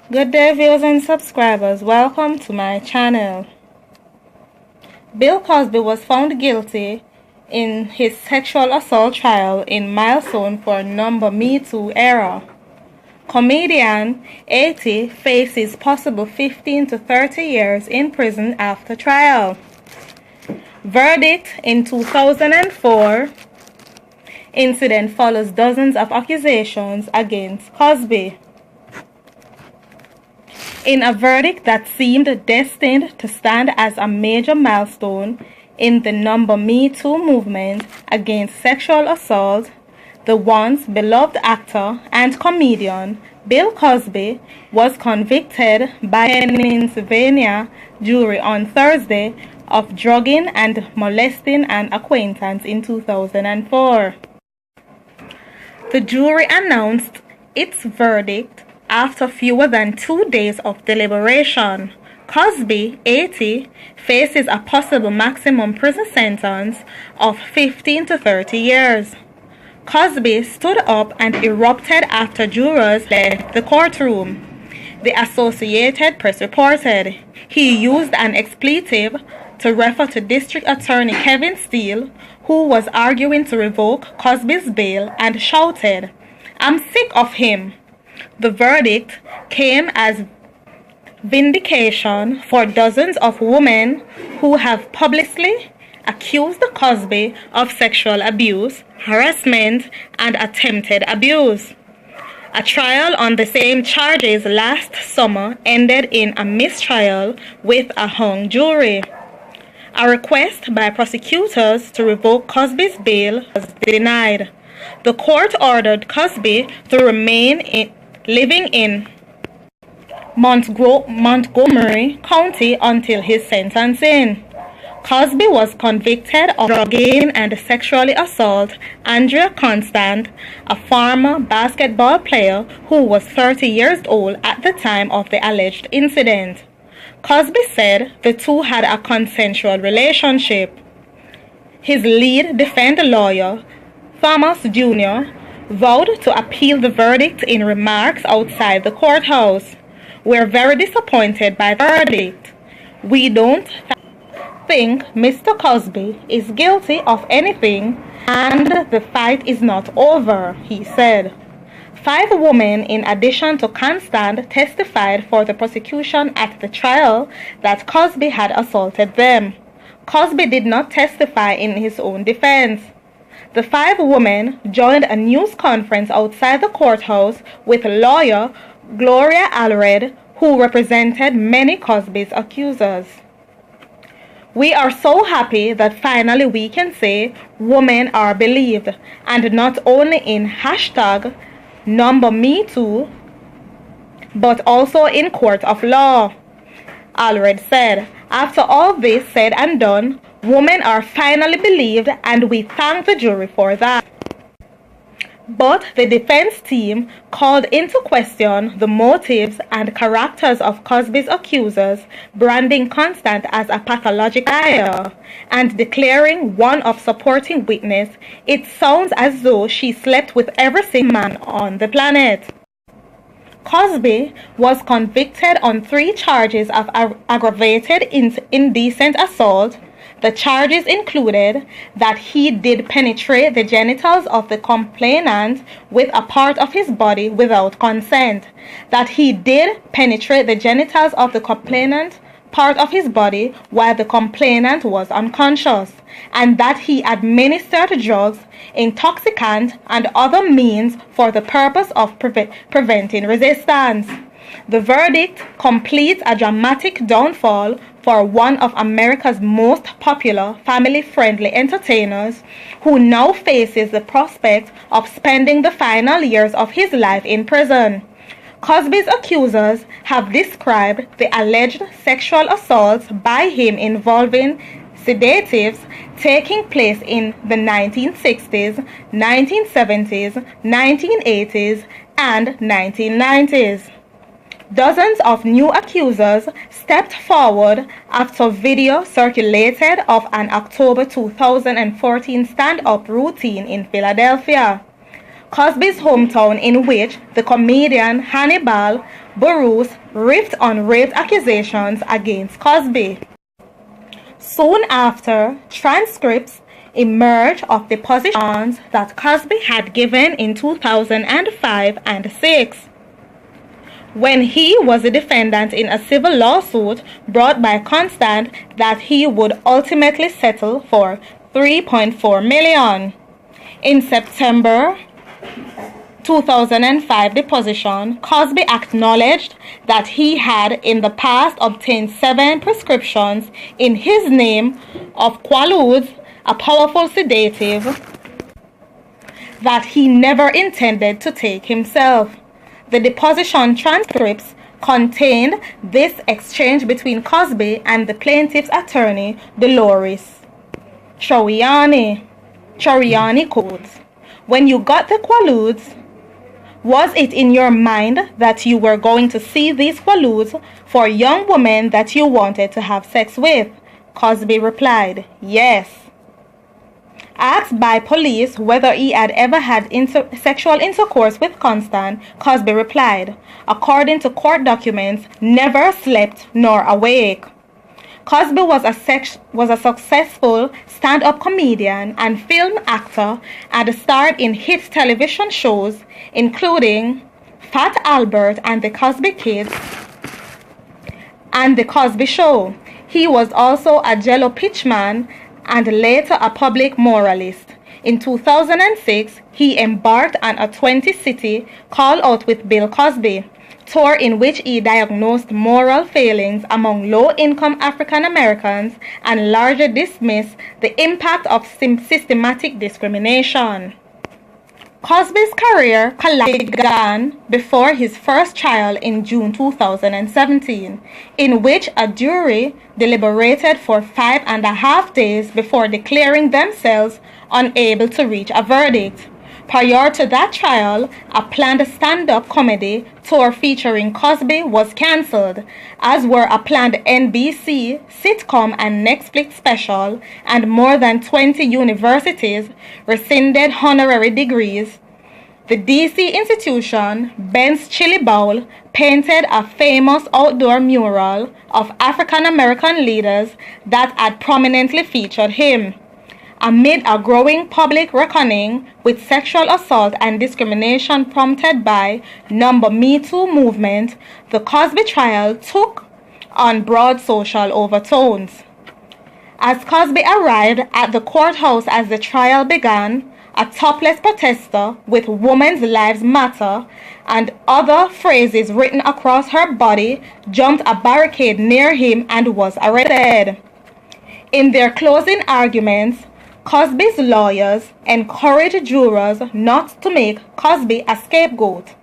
Good day, viewers and subscribers. Welcome to my channel. Bill Cosby was found guilty in his sexual assault trial in Milestone for number Me Too era. Comedian 80 faces possible 15 to 30 years in prison after trial. Verdict in 2004. Incident follows dozens of accusations against Cosby. In a verdict that seemed destined to stand as a major milestone in the number Me Too movement against sexual assault, the once beloved actor and comedian Bill Cosby was convicted by a Pennsylvania jury on Thursday of drugging and molesting an acquaintance in 2004. The jury announced its verdict after fewer than 2 days of deliberation. Cosby, 80, faces a possible maximum prison sentence of 15 to 30 years. Cosby stood up and erupted after jurors left the courtroom. The Associated Press reported he used an expletive to refer to District Attorney Kevin Steele, who was arguing to revoke Cosby's bail, and shouted, "I'm sick of him." The verdict came as vindication for dozens of women who have publicly accused Cosby of sexual abuse, harassment, and attempted abuse. A trial on the same charges last summer ended in a mistrial with a hung jury. A request by prosecutors to revoke Cosby's bail was denied. The court ordered Cosby to remain living in Montgomery County until his sentencing. Cosby was convicted of drugging and sexually assault Andrea Constant, a former basketball player who was 30 years old at the time of the alleged incident. Cosby said the two had a consensual relationship. His lead defense lawyer, Thomas Jr., vowed to appeal the verdict in remarks outside the courthouse. "We're very disappointed by the verdict. We don't think Mr. Cosby is guilty of anything, and the fight is not over," he said. 5 women, in addition to Constant, testified for the prosecution at the trial that Cosby had assaulted them. Cosby did not testify in his own defense. The 5 women joined a news conference outside the courthouse with lawyer Gloria Allred, who represented many Cosby's accusers. "We are so happy that finally we can say women are believed, and not only in #NumberMeToo, but also in court of law," Allred said. "After all this said and done, women are finally believed, and we thank the jury for that." But the defense team called into question the motives and characters of Cosby's accusers, branding Constant as a pathological liar and declaring one of supporting witness, "It sounds as though she slept with every single man on the planet." Cosby was convicted on 3 charges of aggravated indecent assault. The charges included that he did penetrate the genitals of the complainant with a part of his body without consent, that he did penetrate the genitals of the complainant part of his body while the complainant was unconscious, and that he administered drugs, intoxicants, and other means for the purpose of preventing resistance. The verdict completes a dramatic downfall for one of America's most popular family-friendly entertainers, who now faces the prospect of spending the final years of his life in prison. Cosby's accusers have described the alleged sexual assaults by him involving sedatives taking place in the 1960s, 1970s, 1980s, and 1990s. Dozens of new accusers stepped forward after video circulated of an October 2014 stand-up routine in Philadelphia. Cosby's hometown, in which the comedian Hannibal Buress riffed on rape accusations against Cosby. Soon after, transcripts emerged of depositions that Cosby had given in 2005 and 6, when he was a defendant in a civil lawsuit brought by Constant that he would ultimately settle for $3.4 million. In September 2005 deposition, Cosby acknowledged that he had in the past obtained 7 prescriptions in his name of Quaaludes, a powerful sedative that he never intended to take himself. The deposition transcripts contained this exchange between Cosby and the plaintiff's attorney, Dolores Choriani. Choriani quotes, "When you got the Quaaludes, was it in your mind that you were going to see these Quaaludes for young women that you wanted to have sex with?" Cosby replied, "Yes." Asked by police whether he had ever had sexual intercourse with Constant, Cosby replied, according to court documents, never slept nor awake. Cosby was a successful stand-up comedian and film actor and starred in hit television shows including Fat Albert and the Cosby Kids and The Cosby Show. He was also a Jello pitchman and later a public moralist. In 2006, he embarked on a 20-city Call Out with Bill Cosby tour in which he diagnosed moral failings among low-income African Americans and largely dismissed the impact of systematic discrimination. Cosby's career began before his first trial in June 2017, in which a jury deliberated for 5.5 days before declaring themselves unable to reach a verdict. Prior to that trial, a planned stand-up comedy tour featuring Cosby was cancelled, as were a planned NBC sitcom and Netflix special, and more than 20 universities rescinded honorary degrees. The DC institution, Ben's Chili Bowl, painted a famous outdoor mural of African American leaders that had prominently featured him. Amid a growing public reckoning with sexual assault and discrimination prompted by Me Too movement, the Cosby trial took on broad social overtones. As Cosby arrived at the courthouse as the trial began, a topless protester with "Women's Lives Matter" and other phrases written across her body jumped a barricade near him and was arrested. In their closing arguments, Cosby's lawyers encouraged jurors not to make Cosby a scapegoat.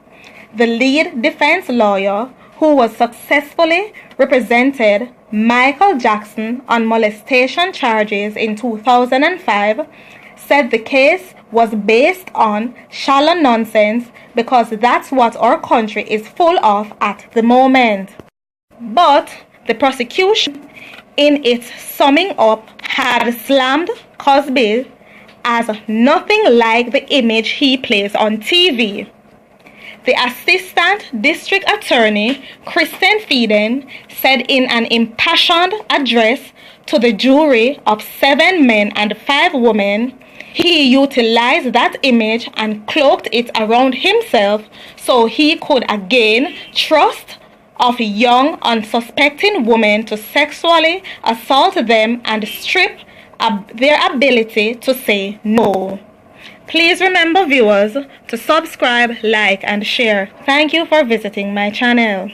The lead defense lawyer, who was successfully represented Michael Jackson on molestation charges in 2005, said the case was based on shallow nonsense because that's what our country is full of at the moment. But the prosecution, in its summing up, had slammed Cosby as nothing like the image he plays on TV. The Assistant District Attorney, Kristen Fieden, said in an impassioned address to the jury of 7 men and 5 women, he utilized that image and cloaked it around himself so he could gain trust of young, unsuspecting women to sexually assault them and strip their ability to say no. Please remember, viewers, to subscribe, like, and share. Thank you for visiting my channel.